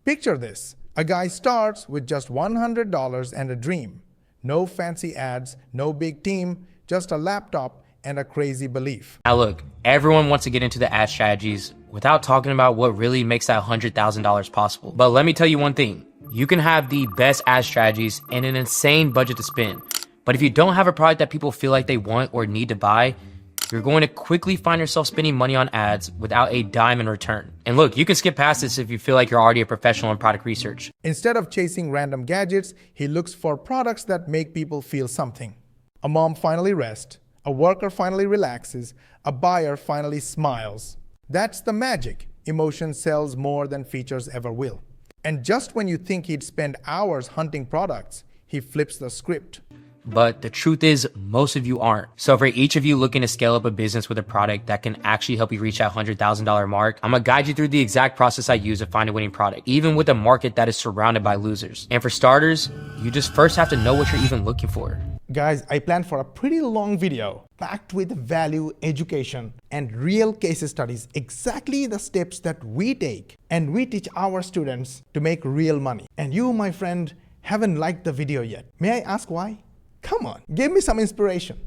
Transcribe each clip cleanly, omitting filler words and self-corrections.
Picture this. A guy starts with just $100 and a dream. No fancy ads, no big team, just a laptop and a crazy belief. Now look, everyone wants to get into the ad strategies without talking about what really makes that $100,000 possible. But let me tell you one thing. You can have the best ad strategies and an insane budget to spend. But if you don't have a product that people feel like they want or need to buy, you're going to quickly find yourself spending money on ads without a dime in return. And look, you can skip past this if you feel like you're already a professional in product research. Instead of chasing random gadgets, he looks for products that make people feel something. A mom finally rests, a worker finally relaxes, a buyer finally smiles. That's the magic. Emotion sells more than features ever will. And just when you think he'd spend hours hunting products, he flips the script. But the truth is, most of you aren't. So for each of you looking to scale up a business with a product that can actually help you reach that $100,000 mark, I'm gonna guide you through the exact process I use to find a winning product, even with a market that is surrounded by losers. And for starters, you just first have to know what you're even looking for. Guys, I planned for a pretty long video packed with value, education, and real case studies, exactly the steps that we take and we teach our students to make real money. And you, my friend, haven't liked the video yet. May I ask why? Come on, give me some inspiration.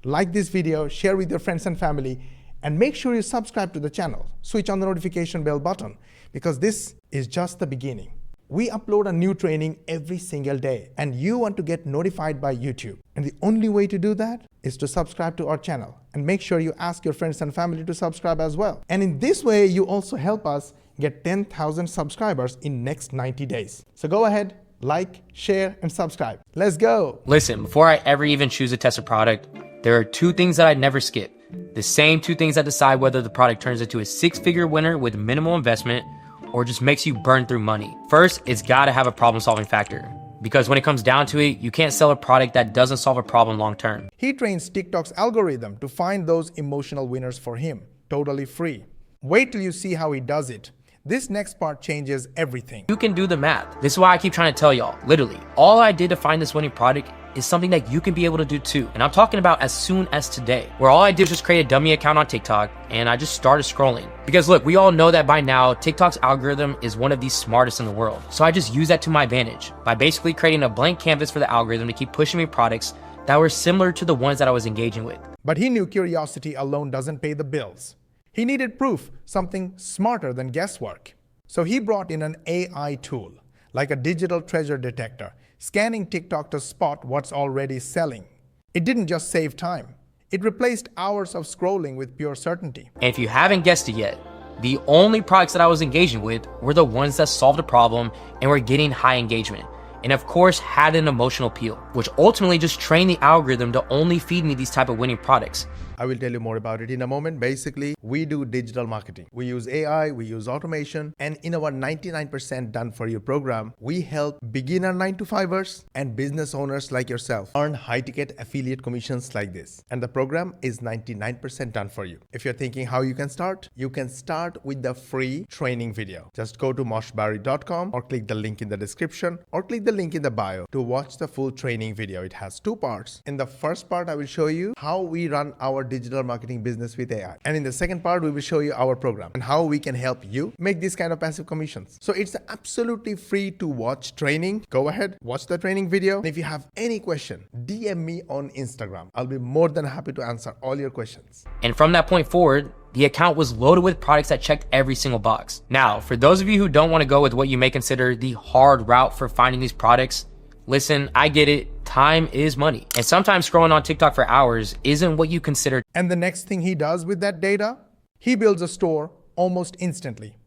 Like this video, share with your friends and family, and make sure you subscribe to the channel. Switch on the notification bell button, because this is just the beginning. We upload a new training every single day, and you want to get notified by YouTube. And the only way to do that is to subscribe to our channel, and make sure you ask your friends and family to subscribe as well. And in this way, you also help us get 10,000 subscribers in next 90 days. So go ahead, like, share, and subscribe. Let's go. Listen, before I ever even choose to test a product, there are two things that I never skip. The same two things that decide whether the product turns into a six-figure winner with minimal investment or just makes you burn through money. First, it's gotta have a problem-solving factor. Because when it comes down to it, you can't sell a product that doesn't solve a problem long-term. He trains TikTok's algorithm to find those emotional winners for him, totally free. Wait till you see how he does it. This next part changes everything. You can do the math. This is why I keep trying to tell y'all, literally, all I did to find this winning product is something that you can be able to do too. And I'm talking about as soon as today, where all I did was just create a dummy account on TikTok and I just started scrolling. Because look, we all know that by now, TikTok's algorithm is one of the smartest in the world. So I just use that to my advantage by basically creating a blank canvas for the algorithm to keep pushing me products that were similar to the ones that I was engaging with. But he knew curiosity alone doesn't pay the bills. He needed proof, something smarter than guesswork. So he brought in an AI tool, like a digital treasure detector, scanning TikTok to spot what's already selling. It didn't just save time. It replaced hours of scrolling with pure certainty. And if you haven't guessed it yet, the only products that I was engaging with were the ones that solved a problem and were getting high engagement. And of course had an emotional appeal, which ultimately just trained the algorithm to only feed me these type of winning products. I will tell you more about it in a moment. Basically, we do digital marketing. We use AI, we use automation, and in our 99% done for you program, we help beginner 9-to-5ers and business owners like yourself earn high-ticket affiliate commissions like this. And the program is 99% done for you. If you're thinking how you can start with the free training video. Just go to moshbarry.com or click the link in the description or click the link in the bio to watch the full training video. It has two parts. In the first part, I will show you how we run our digital marketing business with AI. And in the second part, we will show you our program and how we can help you make these kind of passive commissions. So it's absolutely free to watch training. Go ahead, watch the training video. And if you have any question, DM me on Instagram. I'll be more than happy to answer all your questions. And from that point forward, the account was loaded with products that checked every single box. Now, for those of you who don't want to go with what you may consider the hard route for finding these products, listen, I get it. Time is money. And sometimes scrolling on TikTok for hours isn't what you consider. And the next thing he does with that data, he builds a store almost instantly.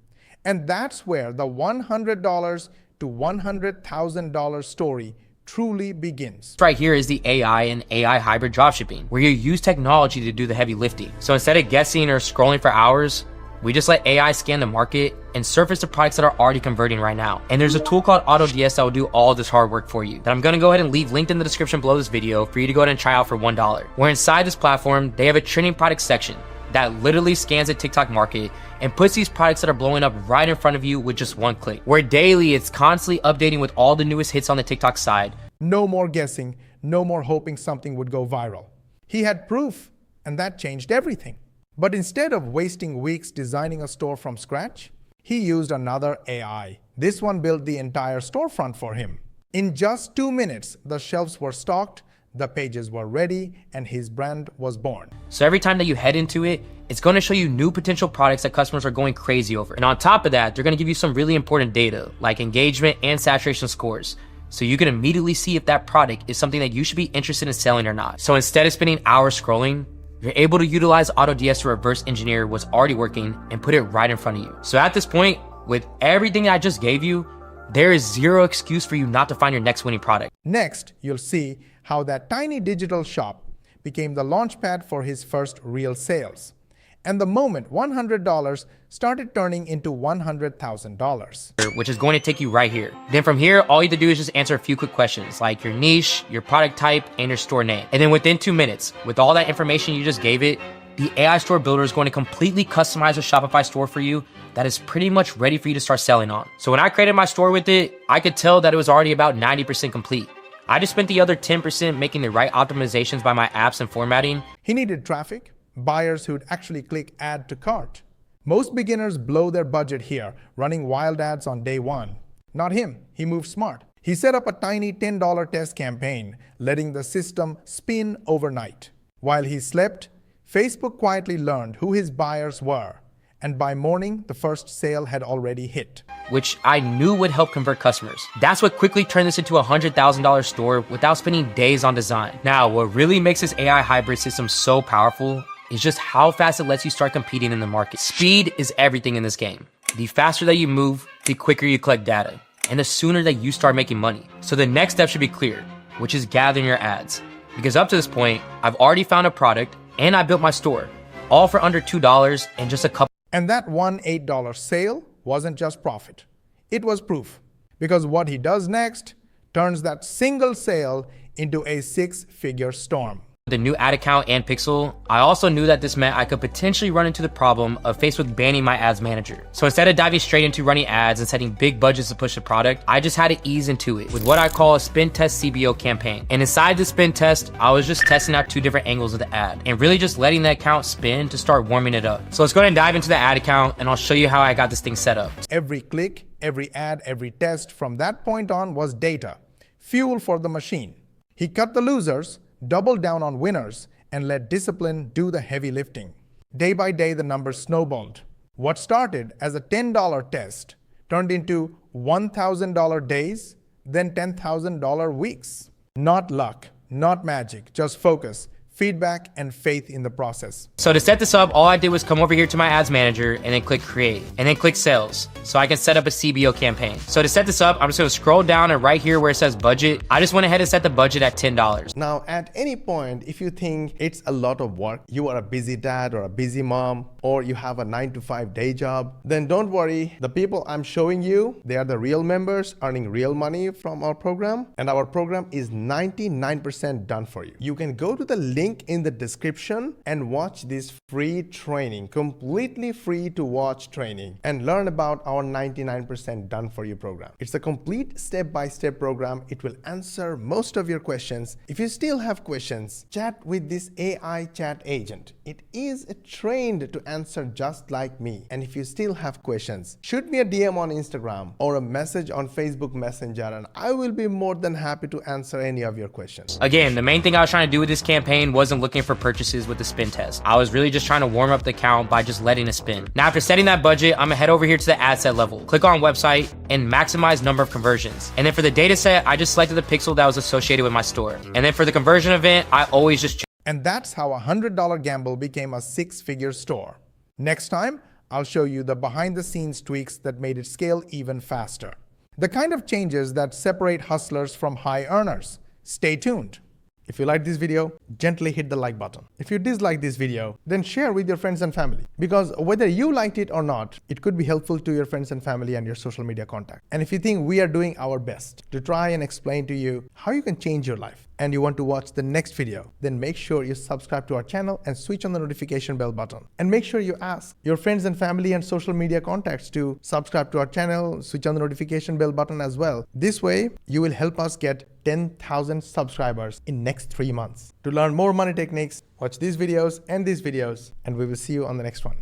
And that's where the $100 to $100,000 story truly begins. Right here is the AI and AI hybrid dropshipping, where you use technology to do the heavy lifting. So instead of guessing or scrolling for hours, we just let AI scan the market and surface the products that are already converting right now. And there's a tool called AutoDS that will do all this hard work for you that I'm gonna go ahead and leave linked in the description below this video for you to go ahead and try out for $1. Where inside this platform, they have a trending product section that literally scans the TikTok market and puts these products that are blowing up right in front of you with just one click. Where daily, it's constantly updating with all the newest hits on the TikTok side. No more guessing, no more hoping something would go viral. He had proof, and that changed everything. But instead of wasting weeks designing a store from scratch, he used another AI, This one built the entire storefront for him. In just 2 minutes, the shelves were stocked, the pages were ready, and his brand was born. So every time that you head into it, it's going to show you new potential products that customers are going crazy over. And on top of that, they're going to give you some really important data like engagement and saturation scores. So you can immediately see if that product is something that you should be interested in selling or not. So instead of spending hours scrolling, you're able to utilize AutoDS to reverse engineer what's already working and put it right in front of you. So at this point, with everything I just gave you, there is zero excuse for you not to find your next winning product. Next, you'll see how that tiny digital shop became the launchpad for his first real sales. And the moment $100 started turning into $100,000. Which is going to take you right here. Then from here, all you have to do is just answer a few quick questions like your niche, your product type, and your store name. And then within 2 minutes, with all that information you just gave it, the AI store builder is going to completely customize a Shopify store for you that is pretty much ready for you to start selling on. So when I created my store with it, I could tell that it was already about 90% complete. I just spent the other 10% making the right optimizations by my apps and formatting. He needed traffic, buyers who'd actually click add to cart. Most beginners blow their budget here, running wild ads on day one. Not him, he moved smart. He set up a tiny $10 test campaign, letting the system spin overnight. While he slept, Facebook quietly learned who his buyers were, and by morning, the first sale had already hit. Which I knew would help convert customers. That's what quickly turned this into a $100,000 store without spending days on design. Now, what really makes this AI hybrid system so powerful is just how fast it lets you start competing in the market. Speed is everything in this game. The faster that you move, the quicker you collect data, and the sooner that you start making money. So the next step should be clear, which is gathering your ads. Because up to this point, I've already found a product and I built my store, all for under $2 and just a couple. And that one $8 sale wasn't just profit. It was proof. Because what he does next turns that single sale into a 6-figure storm. The new ad account and pixel, I also knew that this meant I could potentially run into the problem of Facebook banning my ads manager. So instead of diving straight into running ads and setting big budgets to push the product, I just had to ease into it with what I call a spin test CBO campaign. And inside the spin test, I was just testing out 2 different angles of the ad and really just letting the account spin to start warming it up. So let's go ahead and dive into the ad account and I'll show you how I got this thing set up. Every click, every ad, every test from that point on was data, fuel for the machine. He cut the losers, doubled down on winners, and let discipline do the heavy lifting. Day by day, the numbers snowballed. What started as a $10 test turned into $1,000 days, then $10,000 weeks. Not luck, not magic, just focus, feedback, and faith in the process. So to set this up, all I did was come over here to my ads manager and then click create and then click sales so I can set up a CBO campaign. So to set this up, I'm just gonna scroll down and right here where it says budget, I just went ahead and set the budget at $10. Now, at any point, if you think it's a lot of work, you are a busy dad or a busy mom, or you have a 9-to-5 day job, then don't worry. The people I'm showing you, they are the real members earning real money from our program, and our program is 99% done for you. You can go to the link in the description and watch this free training, completely free to watch training, and learn about our 99% done for you program. It's a complete step-by-step program. It will answer most of your questions. If you still have questions, chat with this AI chat agent. It is trained to answer just like me. And if you still have questions, shoot me a DM on Instagram or a message on Facebook Messenger, and I will be more than happy to answer any of your questions. Again, the main thing I was trying to do with this campaign wasn't looking for purchases with the spin test. I was really just trying to warm up the account by just letting it spin. Now, after setting that budget, I'm gonna head over here to the ad set level, click on website, and maximize number of conversions. And then for the data set, I just selected the pixel that was associated with my store. And then for the conversion event, I always just check. And that's how a $100 gamble became a 6-figure store. Next time, I'll show you the behind-the-scenes tweaks that made it scale even faster. The kind of changes that separate hustlers from high earners. Stay tuned. If you like this video, gently hit the like button. If you dislike this video, then share with your friends and family. Because whether you liked it or not, it could be helpful to your friends and family and your social media contact. And if you think we are doing our best to try and explain to you how you can change your life, and you want to watch the next video, then make sure you subscribe to our channel and switch on the notification bell button. And make sure you ask your friends and family and social media contacts to subscribe to our channel, switch on the notification bell button as well. This way, you will help us get 10,000 subscribers in next 3 months. To learn more money techniques, watch these videos, and we will see you on the next one.